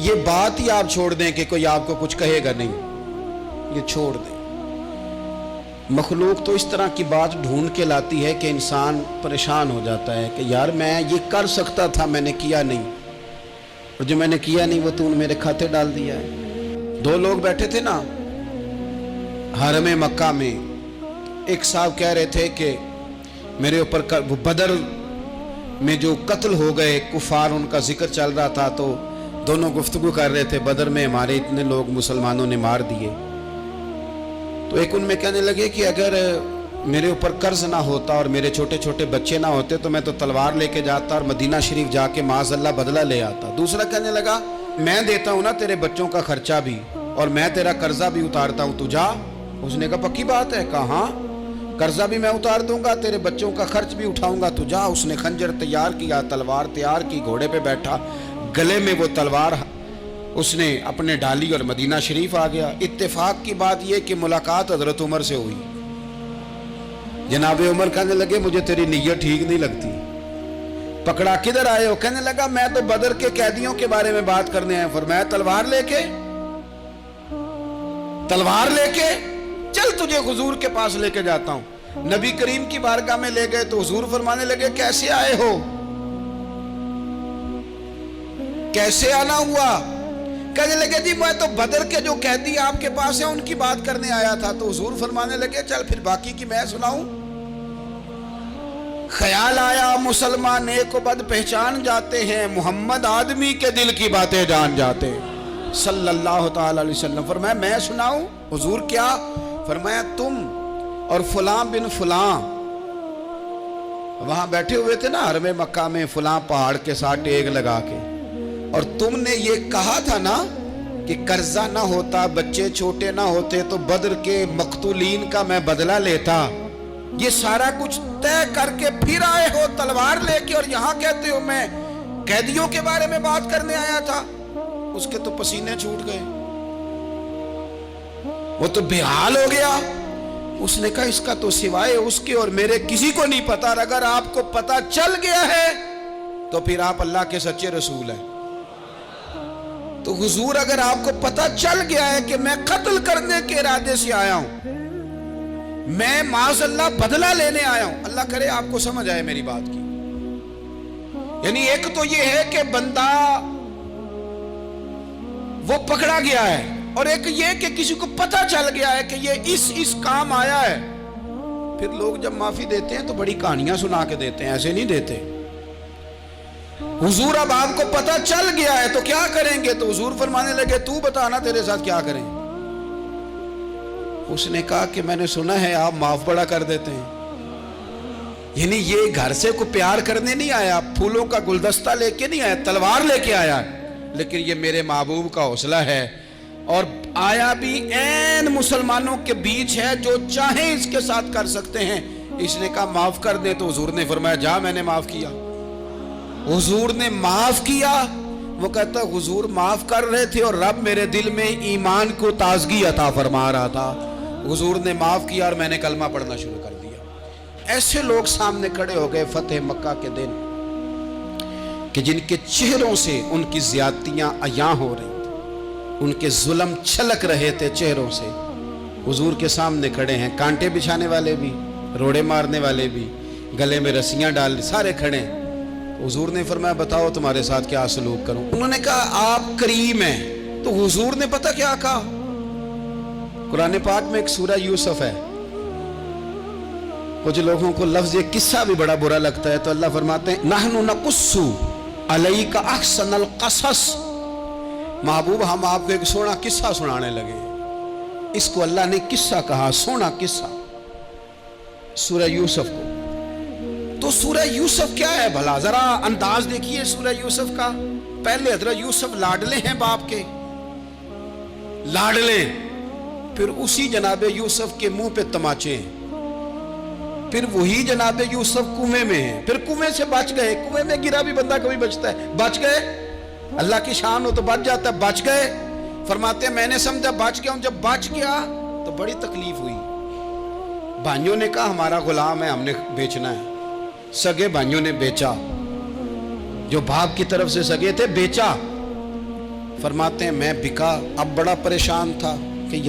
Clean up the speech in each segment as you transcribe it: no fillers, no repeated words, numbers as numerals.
یہ بات ہی آپ چھوڑ دیں کہ کوئی آپ کو کچھ کہے گا نہیں، یہ چھوڑ دیں۔ مخلوق تو اس طرح کی بات ڈھونڈ کے لاتی ہے کہ انسان پریشان ہو جاتا ہے کہ یار میں یہ کر سکتا تھا، میں نے کیا نہیں، اور جو میں نے کیا نہیں وہ تو نے میرے کھاتے ڈال دیا ہے۔ دو لوگ بیٹھے تھے نا حرم مکہ میں، ایک صاحب کہہ رہے تھے کہ میرے اوپر بدر میں جو قتل ہو گئے کفار، ان کا ذکر چل رہا تھا، تو دونوں گفتگو کر رہے تھے، بدر میں ہمارے اتنے لوگ مسلمانوں نے مار دیے۔ تو ایک ان میں کہنے لگے کہ اگر میرے اوپر قرض نہ ہوتا اور میرے چھوٹے چھوٹے بچے نہ ہوتے تو میں تو تلوار لے کے جاتا اور مدینہ شریف جا کے معاذ اللہ بدلہ لے آتا۔ دوسرا کہنے لگا میں دیتا ہوں نا تیرے بچوں کا خرچہ بھی، اور میں تیرا قرضہ بھی اتارتا ہوں، تو جا۔ اس نے کہا پکی بات ہے؟ کہا ہاں، قرضہ بھی میں اتار دوں گا، تیرے بچوں کا خرچ بھی اٹھاؤں گا، تو جا۔ اس نے خنجر تیار کیا، تلوار تیار کی، گھوڑے پہ بیٹھا، گلے میں وہ تلوار اس نے اپنے ڈالی اور مدینہ شریف آ گیا۔ اتفاق کی بات یہ کہ ملاقات حضرت عمر سے ہوئی۔ جناب عمر کہنے لگے مجھے تیری نیت ٹھیک نہیں لگتی، پکڑا کدھر آئے ہو؟ کہنے لگا میں تو بدر کے قیدیوں کے بارے میں بات کرنے آیا۔ فرمایا تلوار لے کے؟ تلوار لے کے چل تجھے حضور کے پاس لے کے جاتا ہوں۔ نبی کریم کی بارگاہ میں لے گئے تو حضور فرمانے لگے کیسے آئے ہو؟ کیسے آنا ہوا؟ کہنے لگے جی میں تو بدر کے جو قیدی آپ کے پاس ہیں ان کی بات کرنے آیا تھا۔ تو حضور فرمانے لگے چل پھر باقی کی میں سناؤں۔ خیال آیا مسلمان نیک و بد پہچان جاتے ہیں، محمد آدمی کے دل کی باتیں جان جاتے ہیں صلی اللہ تعالی علیہ وسلم۔ فرمایا میں سناؤں؟ حضور کیا؟ فرمایا تم اور فلاں بن فلاں وہاں بیٹھے ہوئے تھے نا حرم مکہ میں، فلاں پہاڑ کے ساتھ ٹیک لگا کے، اور تم نے یہ کہا تھا نا کہ قرضہ نہ ہوتا، بچے چھوٹے نہ ہوتے تو بدر کے مقتولین کا میں بدلہ لیتا۔ یہ سارا کچھ طے کر کے پھر آئے ہو تلوار لے کے، اور یہاں کہتے ہو میں قیدیوں کے بارے میں بات کرنے آیا تھا۔ اس کے تو پسینے چھوٹ گئے، وہ تو بے حال ہو گیا۔ اس نے کہا اس کا تو سوائے اس کے اور میرے کسی کو نہیں پتا، اگر آپ کو پتا چل گیا ہے تو پھر آپ اللہ کے سچے رسول ہیں۔ تو حضور اگر آپ کو پتا چل گیا ہے کہ میں قتل کرنے کے ارادے سے آیا ہوں، میں معاذ اللہ بدلہ لینے آیا ہوں، اللہ کرے آپ کو سمجھ آئے میری بات کی۔ یعنی ایک تو یہ ہے کہ بندہ وہ پکڑا گیا ہے، اور ایک یہ کہ کسی کو پتا چل گیا ہے کہ یہ اس کام آیا ہے۔ پھر لوگ جب معافی دیتے ہیں تو بڑی کہانیاں سنا کے دیتے ہیں، ایسے نہیں دیتے۔ حضور اب آپ کو پتا چل گیا ہے تو کیا کریں گے؟ تو حضور فرمانے لگے تو بتانا تیرے ساتھ کیا کریں۔ اس نے کہا کہ میں نے سنا ہے آپ معاف بڑا کر دیتے ہیں۔ یعنی یہ گھر سے کوئی پیار کرنے نہیں آیا، پھولوں کا گلدستہ لے کے نہیں آیا، تلوار لے کے آیا، لیکن یہ میرے محبوب کا حوصلہ ہے، اور آیا بھی عین مسلمانوں کے بیچ ہے، جو چاہیں اس کے ساتھ کر سکتے ہیں۔ اس نے کہا معاف کر دے، تو حضور نے فرمایا جا میں نے معاف کیا۔ حضور نے معاف کیا۔ وہ کہتا حضور معاف کر رہے تھے اور رب میرے دل میں ایمان کو تازگی عطا فرما رہا تھا۔ حضور نے معاف کیا اور میں نے کلمہ پڑھنا شروع کر دیا۔ ایسے لوگ سامنے کھڑے ہو گئے فتح مکہ کے دن کہ جن کے چہروں سے ان کی زیادتیاں عیاں ہو رہی تھیں، ان کے ظلم چھلک رہے تھے چہروں سے۔ حضور کے سامنے کھڑے ہیں، کانٹے بچھانے والے بھی، روڑے مارنے والے بھی، گلے میں رسیاں ڈال سارے کھڑے ہیں۔ حضور نے فرمایا بتاؤ تمہارے ساتھ کیا سلوک کروں؟ انہوں نے کہا آپ کریم ہیں۔ تو حضور نے پتہ کیا کہا؟ قرآن پاک میں ایک سورہ یوسف ہے، کچھ لوگوں کو لفظ یہ قصہ بھی بڑا برا لگتا ہے، تو اللہ فرماتے ہیں نحن نقص علیک احسن القصص، محبوب ہم آپ کو ایک سونا قصہ سنانے لگے۔ اس کو اللہ نے قصہ کہا، سونا قصہ، سورہ یوسف کو۔ تو سورہ یوسف کیا ہے بھلا؟ ذرا انداز دیکھیے سورہ یوسف کا۔ پہلے حضرت یوسف لاڈلے ہیں باپ کے، لاڈلے، پھر اسی جناب یوسف کے منہ پہ تماچے ہیں، پھر وہی جناب یوسف کنویں میں ہیں، پھر کنویں سے بچ گئے۔ کنویں میں گرا بھی بندہ کبھی بچتا ہے، بچ گئے، اللہ کی شان ہو تو بچ جاتا ہے، بچ گئے۔ فرماتے ہیں میں نے سمجھا بچ گیا ہوں، جب بچ گیا تو بڑی تکلیف ہوئی۔ بھائیوں نے کہا ہمارا غلام ہے، ہم نے بیچنا ہے۔ سگے بھائیوں نے بیچا، جو باپ کی طرف سے سگے تھے بیچا۔ فرماتے ہیں میں بکا، اب بڑا پریشان تھا کہ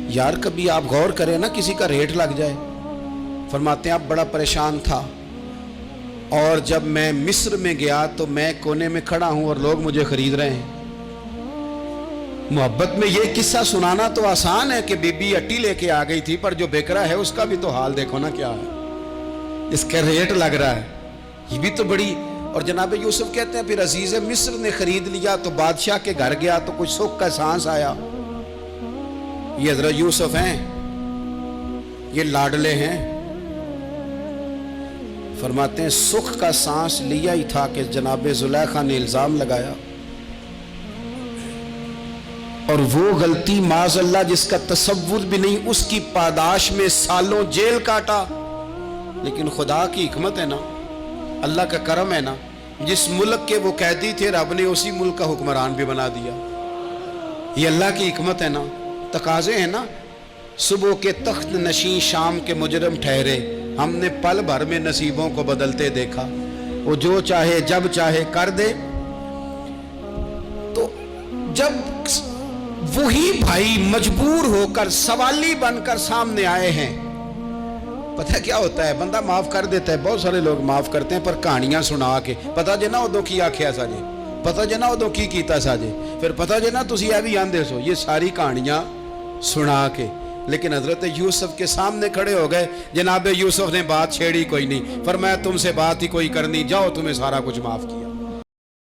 یار کبھی آپ غور کریں نا کسی کا ریٹ لگ جائے. فرماتے ہیں اب بڑا پریشان تھا، اور جب میں مصر میں گیا تو میں کونے میں کھڑا ہوں اور لوگ مجھے خرید رہے ہیں. محبت میں یہ قصہ سنانا تو آسان ہے کہ بی بی اٹی لے کے آ گئی تھی، پر جو بیک رہا ہے اس کا بھی تو حال دیکھو نا کیا ہے، اس کا ریٹ لگ رہا ہے. یہ بھی تو بڑی. اور جناب یوسف کہتے ہیں پھر عزیز مصر نے خرید لیا تو بادشاہ کے گھر گیا تو کچھ سکھ کا سانس آیا. یہ حضرت یوسف ہیں، یہ لاڈلے ہیں. فرماتے ہیں سکھ کا سانس لیا ہی تھا کہ جناب زلیخا نے الزام لگایا، اور وہ غلطی معاذ اللہ جس کا تصور بھی نہیں، اس کی پاداش میں سالوں جیل کاٹا. لیکن خدا کی حکمت ہے نا، اللہ کا کرم ہے نا، جس ملک کے وہ قیدی تھے رب نے اسی ملک کا حکمران بھی بنا دیا. یہ اللہ کی حکمت ہے نا، تقاضے ہیں نا. صبح کے تخت نشین شام کے مجرم ٹھہرے، ہم نے پل بھر میں نصیبوں کو بدلتے دیکھا. وہ جو چاہے جب چاہے کر دے. تو جب وہی بھائی مجبور ہو کر سوالی بن کر سامنے آئے ہیں، پتہ کیا ہوتا ہے، بندہ معاف کر دیتا ہے. بہت سارے لوگ معاف کرتے ہیں پر کہانیاں سنا کے، پتہ جے نا ادو کی آکھیا ساجے، پتہ جے نا ادو کی کیتا ساجے، پھر پتہ جے نا تسی اے بھی آندے سو. یہ ساری کہانیاں سنا کے. لیکن حضرت یوسف کے سامنے کھڑے ہو گئے. جناب یوسف نے بات چھیڑی کوئی نہیں، فرمایا تم سے بات ہی کوئی کرنی، جاؤ تمہیں سارا کچھ معاف کیا.